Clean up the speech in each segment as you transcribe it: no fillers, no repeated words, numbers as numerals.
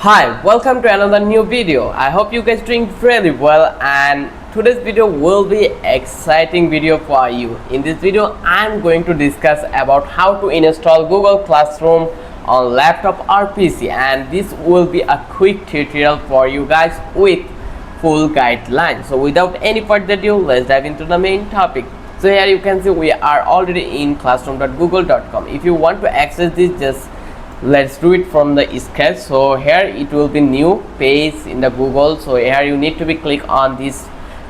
Hi, welcome to another new video. I hope you guys doing really well, and today's video will be exciting video for you. In this video I'm going to discuss about how to install Google Classroom on laptop or PC, and this will be a quick tutorial for you guys with full guidelines. So without any further ado, let's dive into the main topic. So here you can see we are already in classroom.google.com. If you want to access this, just let's do it from the sketch. So here it will be new page in the Google. So here you need to be click on this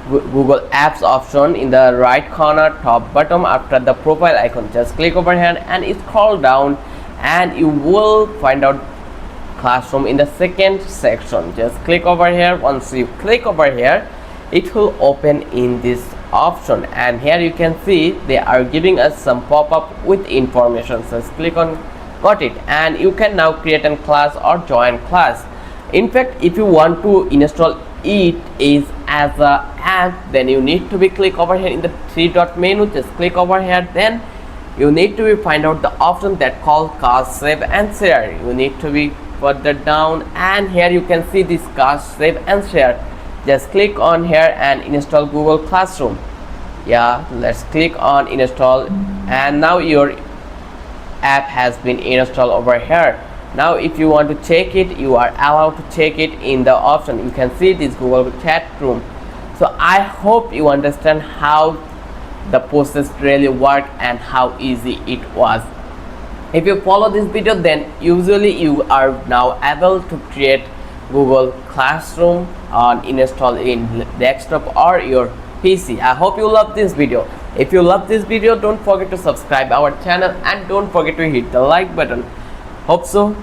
Google Apps option in the right corner top bottom after the profile icon. Just click over here and scroll down and you will find out Classroom in the second section. Just click over here. Once you click over here, it will open in this option, and here you can see they are giving us some pop-up with information. So just click on got it, and you can now create a class or join class. In fact, if you want to install it is as a app, then you need to be click over here in the three dot menu. Just click over here, then you need to be find out the option that called cast, save and share. You need to be further down, and here you can see this cast, save and share. Just click on here and install Google Classroom. Yeah, let's click on install, and now your app has been installed over here. Now if you want to check it, you are allowed to check it in the option. You can see this Google chat room. So I hope you understand how the process really worked and how easy it was. If you follow this video, then usually you are now able to create Google Classroom on install in desktop or your PC. I hope you love this video. If you love this video, don't forget to subscribe our channel and don't forget to hit the like button. Hope so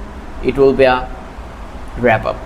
it will be a wrap up.